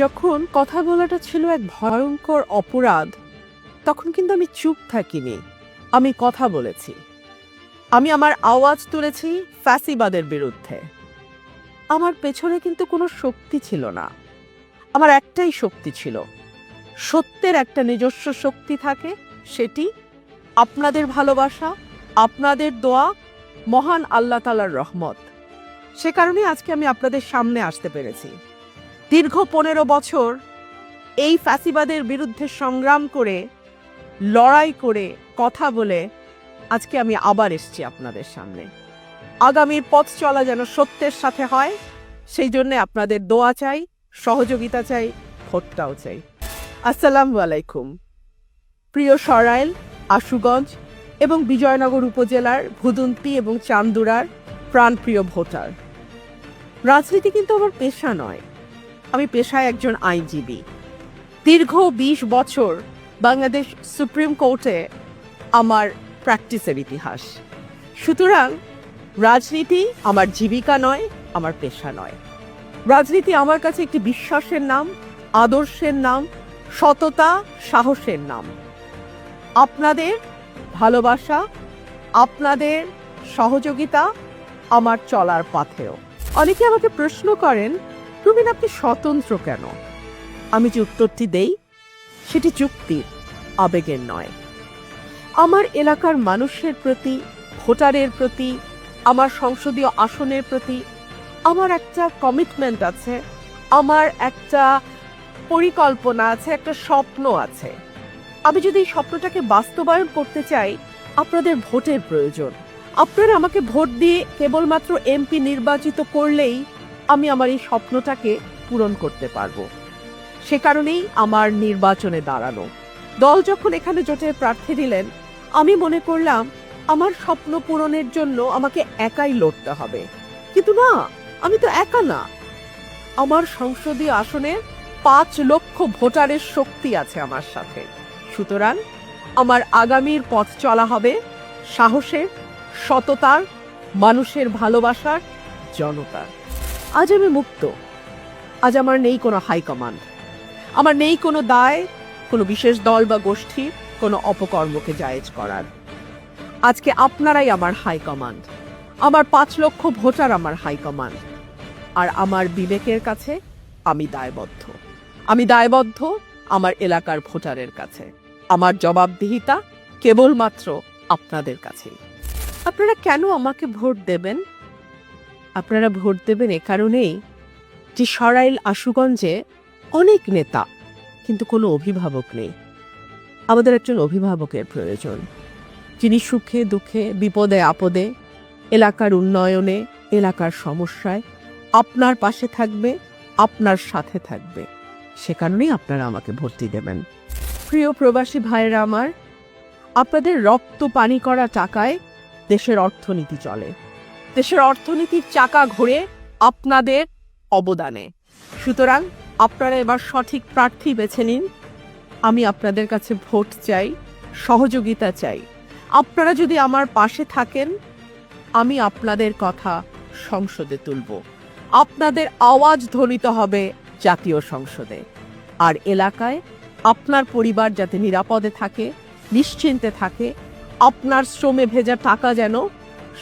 যখন কথা বলাটা ছিল এক ভয়ঙ্কর অপরাধ, তখন কিন্তু আমি চুপ থাকিনি। আমি কথা বলেছি। আমি আমার আওয়াজ তুলেছি ফ্যাসিবাদের বিরুদ্ধে। আমার পেছনে কিন্তু কোনো শক্তি ছিল না। আমার একটাই শক্তি ছিল। সত্যের একটা নিজস্ব শক্তি থাকে, সেটি আপনাদের ভালোবাসা, আপনাদের দোয়া, মহান আল্লাহ তাআলার রহমত। সে কারণে আজকে আমি আপনাদের সামনে আসতে পেরেছি। দীর্ঘ 15 বছর এই ফ্যাসিবাদের বিরুদ্ধে সংগ্রাম করে, লড়াই করে, কথা বলে আজকে আমি আবার এসেছি আপনাদের সামনে। আগামীর পথ চলা যেন সত্যের সাথে হয়, সেই জন্য আপনাদের দোয়া চাই, সহযোগিতা চাই, ভোটটাও চাই। আসসালামু আলাইকুম। প্রিয় সরাইল, আশুগঞ্জ এবং বিজয়নগর উপজেলার ভুদুন্তি এবং চান্দুরার প্রাণপ্রিয় ভোটার, রাজনীতি কিন্তু আমার পেশা নয়। আমি পেশায় একজন আইনজীবী। দীর্ঘ 20 বছর বাংলাদেশ সুপ্রিম কোর্টে আমার প্র্যাকটিসের ইতিহাস। সুতরাং রাজনীতি আমার জীবিকা নয়, আমার পেশা নয়। রাজনীতি আমার কাছে একটি বিশ্বাসের নাম, আদর্শের নাম, সততা, সাহসের নাম। আপনাদের ভালোবাসা, আপনাদের সহযোগিতা আমার চলার পথেও। অনেকে আমাকে প্রশ্ন করেন, রুমিন আপনি স্বতন্ত্র কেন? আমি যে উত্তরটি দেই সেটি যুক্তির, আবেগের নয়। আমার এলাকার মানুষের প্রতি, ভোটারের প্রতি, আমার সংসদীয় আসনের প্রতি আমার একটা কমিটমেন্ট আছে, আমার একটা পরিকল্পনা আছে, একটা স্বপ্ন আছে। আমি যদি এই স্বপ্নটাকে বাস্তবায়ন করতে চাই, আপনাদের ভোটের প্রয়োজন। আপনারা আমাকে ভোট দিয়ে কেবলমাত্র এমপি নির্বাচিত করলেই আমি আমার এই স্বপ্নটাকে পূরণ করতে পারবো। সে কারণেই আমার নির্বাচনে দাঁড়ানো। দল যখন এখানে জোটের প্রার্থী দিলেন, আমি মনে করলাম আমার স্বপ্ন পূরণের জন্য আমাকে একাই লড়তে হবে। কিন্তু না, আমি তো একা না। আমার সংসদীয় আসনে 5 লক্ষ ভোটারের শক্তি আছে আমার সাথে। সুতরাং আমার আগামীর পথ চলা হবে সাহসের, সততার, মানুষের ভালোবাসার, জনতার। আজ আমি মুক্ত। আজ আমার নেই কোনো হাইকমান্ড, আমার নেই কোনো দায়, কোনো বিশেষ দল বা গোষ্ঠী, কোনো অপকর্মকে জায়েজ করার। আজকে আপনারাই আমার হাইকমান্ড। আমার 5 লক্ষ ভোটার আমার হাইকমান্ড। আর আমার বিবেকের কাছে আমি দায়বদ্ধ। আমি দায়বদ্ধ আমার এলাকার ভোটারের কাছে। আমার জবাবদিহিতা কেবলমাত্র আপনাদের কাছেই। আপনারা কেন আমাকে ভোট দেবেন? আপনারা ভোট দেবেন এ কারণেই যে সরাইল আশুগঞ্জে অনেক নেতা, কিন্তু কোনো অভিভাবক নেই। আমাদের একজন অভিভাবকের প্রয়োজন, যিনি সুখে দুঃখে, বিপদে আপদে, এলাকার উন্নয়নে, এলাকার সমস্যায় আপনার পাশে থাকবে, আপনার সাথে থাকবে। সে কারণেই আপনারা আমাকে ভোটটি দেবেন। প্রিয় প্রবাসী ভাইয়েরা আমার, আপনাদের রক্ত পানি করা টাকায় দেশের অর্থনীতি চলে। দেশের অর্থনীতির চাকা ঘোরে আপনাদের অবদানে। সুতরাং আপনারা এবার সঠিক প্রার্থী বেছে নিন। আমি আপনাদের কাছে ভোট চাই, সহযোগিতা চাই। আপনারা যদি আমার পাশে থাকেন, আমি আপনাদের কথা সংসদে তুলব। আপনাদের আওয়াজ ধ্বনিত হবে জাতীয় সংসদে। আর এলাকায় আপনার পরিবার যাতে নিরাপদে থাকে, নিশ্চিন্তে থাকে, আপনার শ্রমে ভেজা টাকা যেন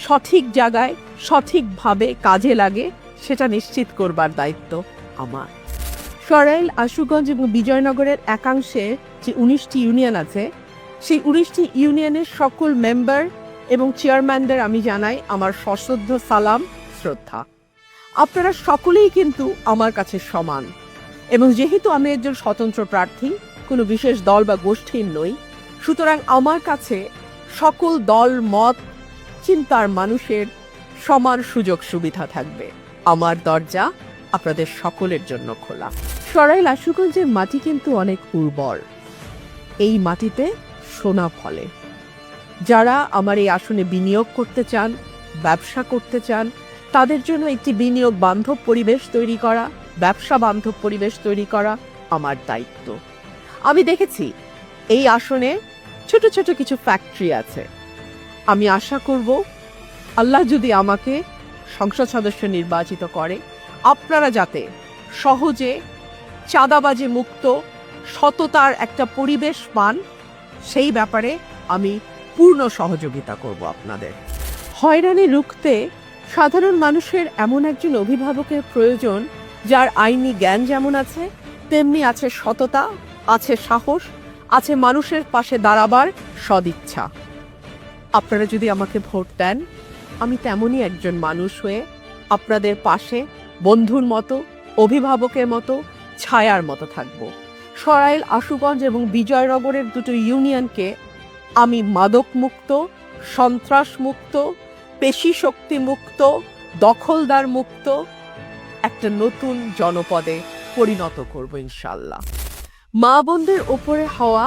সঠিক জায়গায় সঠিকভাবে কাজে লাগে, সেটা নিশ্চিত করবার দায়িত্ব আমার। সরাইল, আশুগঞ্জ এবং বিজয়নগরের একাংশে যে 19টি ইউনিয়ন আছে, সেই 19টি ইউনিয়নের সকল মেম্বার এবং চেয়ারম্যানদের আমি জানাই আমার সশ্রদ্ধ সালাম, শ্রদ্ধা। আপনারা সকলেই কিন্তু আমার কাছে সমান। এবং যেহেতু আমি একজন স্বতন্ত্র প্রার্থী, কোনো বিশেষ দল বা গোষ্ঠীর নই, সুতরাং আমার কাছে সকল দল, মত, চিন্তার মানুষের সমান সুযোগ সুবিধা থাকবে। আমার দরজা আপনাদের সকলের জন্য খোলা। সরাইল আশুগঞ্জের মাটি কিন্তু অনেক উর্বর। এই মাটিতে সোনা ফলে। যারা আমার এই আসনে বিনিয়োগ করতে চান, ব্যবসা করতে চান, তাদের জন্য একটি বিনিয়োগ বান্ধব পরিবেশ তৈরি করা, ব্যবসা বান্ধব পরিবেশ তৈরি করা আমার দায়িত্ব। আমি দেখেছি এই আসনে ছোট ছোট কিছু ফ্যাক্টরি আছে। আমি আশা করব আল্লাহ যদি আমাকে সংসদ সদস্য নির্বাচিত করে, আপনারা যাতে সহজে চাঁদাবাজি মুক্ত সততার একটা পরিবেশ পান, সেই ব্যাপারে আমি পূর্ণ সহযোগিতা করব আপনাদের। হয়রানি রুখতে সাধারণ মানুষের এমন একজন অভিভাবকের প্রয়োজন যার আইনি জ্ঞান যেমন আছে তেমনি আছে সততা, আছে সাহস, আছে মানুষের পাশে দাঁড়াবার সদিচ্ছা। আপনারা যদি আমাকে ভোট দেন, আমি তেমনই একজন মানুষ হয়ে আপনাদের পাশে বন্ধুর মতো, অভিভাবকের মতো, ছায়ার মতো থাকব। সরাইল, আশুগঞ্জ এবং বিজয়নগরের দুটো ইউনিয়নকে আমি মাদক মুক্ত, সন্ত্রাস মুক্ত, পেশি শক্তি মুক্ত, দখলদার মুক্ত একটা নতুন জনপদে পরিণত করব ইনশাল্লাহ। মা বোনদের ওপরে হওয়া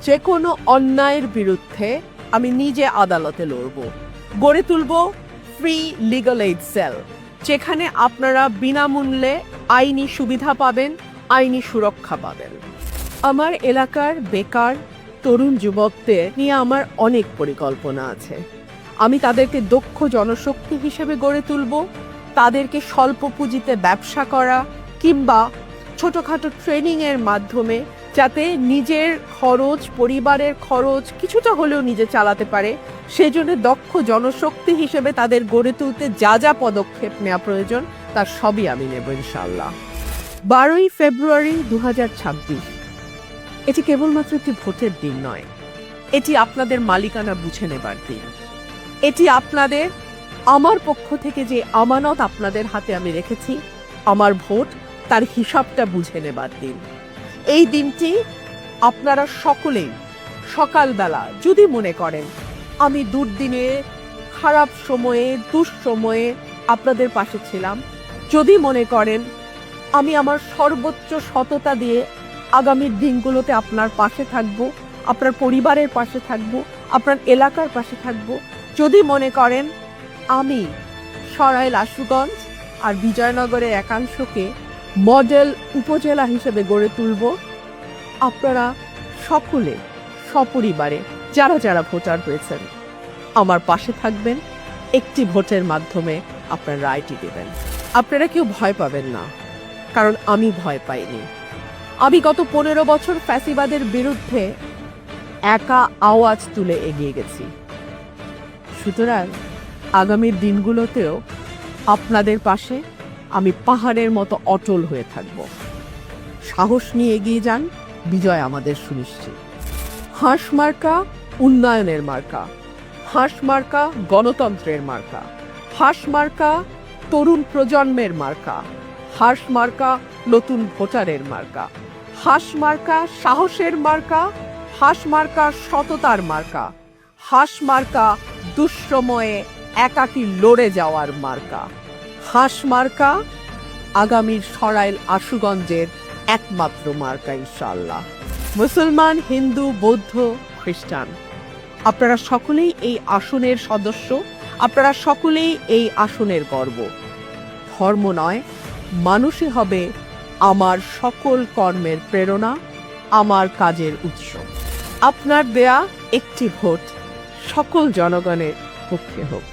যে কোনো অন্যায়ের বিরুদ্ধে আমি নিজে আদালতে লড়ব। গড়ে তুলব ফ্রি লিগ্যাল এইড সেল, যেখানে আপনারা বিনামূল্যে আইনি সুবিধা পাবেন, আইনি সুরক্ষা পাবেন। আমার এলাকার বেকার তরুণ যুবকদের নিয়ে আমার অনেক পরিকল্পনা আছে। আমি তাদেরকে দক্ষ জনশক্তি হিসেবে গড়ে তুলব, তাদেরকে স্বল্প পুঁজিতে ব্যবসা করা কিংবা ছোটখাটো ট্রেনিংয়ের মাধ্যমে যাতে নিজের খরচ, পরিবারের খরচ কিছুটা হলেও নিজে চালাতে পারে, সেজন্য দক্ষ জনশক্তি হিসেবে তাদের গড়ে তুলতে যা যা পদক্ষেপ নেওয়া প্রয়োজন তার সবই আমি নেব ইনশাআল্লাহ। 12ই ফেব্রুয়ারি 2026 এটি কেবলমাত্র একটি ভোটের দিন নয়, এটি আপনাদের মালিকানা বুঝে নেবার দিন। এটি আপনাদের, আমার পক্ষ থেকে যে আমানত আপনাদের হাতে আমি রেখেছি, আমার ভোট, তার হিসাবটা বুঝে নেবার দিন। এই দিনটি আপনারা সকলেই সকালবেলা যদি মনে করেন আমি দুর্দিনে, খারাপ সময়ে, দুঃসময়ে আপনাদের পাশে ছিলাম, যদি মনে করেন আমি আমার সর্বোচ্চ সততা দিয়ে আগামীর দিনগুলোতে আপনার পাশে থাকব, আপনার পরিবারের পাশে থাকব, আপনার এলাকার পাশে থাকব, যদি মনে করেন আমি সরাইল, আশুগঞ্জ আর বিজয়নগরের একাংশকে মডেল উপজেলা হিসেবে গড়ে তুলব, আপনারা সকলে সপরিবারে যারা যারা ভোটার হয়েছেন আমার পাশে থাকবেন, একটি ভোটের মাধ্যমে আপনার রায়টি দেবেন। আপনারা কেউ ভয় পাবেন না, কারণ আমি ভয় পাইনি। আমি গত 15 বছর ফ্যাসিবাদের বিরুদ্ধে একা আওয়াজ তুলে এগিয়ে গেছি। সুতরাং আগামীর দিনগুলোতেও আপনাদের পাশে আমি পাহাড়ের মতো অটল হয়ে থাকব। সাহস নিয়ে এগিয়ে যান, বিজয় আমাদের সুনিশ্চিত। হাঁস মার্কা উন্নয়নের মার্কা, হাঁস মার্কা গণতন্ত্রের মার্কা, হাঁস মার্কা তরুণ প্রজন্মের মার্কা, হাঁস মার্কা নতুন ভোটারের মার্কা, হাঁস মার্কা সাহসের মার্কা, হাঁস মার্কা সততার মার্কা, হাঁস মার্কা দুঃসময়ে একাকী লড়ে যাওয়ার মার্কা, হাঁস মার্কা আগামীর সরাইল, আশুগঞ্জের একমাত্র মার্কা ইনশাআল্লাহ। মুসলমান, হিন্দু, বৌদ্ধ, খ্রিস্টান, আপনারা সকলেই এই আসনের সদস্য, আপনারা সকলেই এই আসনের গর্ব। ধর্ম নয়, মানুষই হবে আমার সকল কর্মের প্রেরণা, আমার কাজের উৎস। আপনার দেয়া একটি ভোট সকল জনগণের পক্ষে হোক।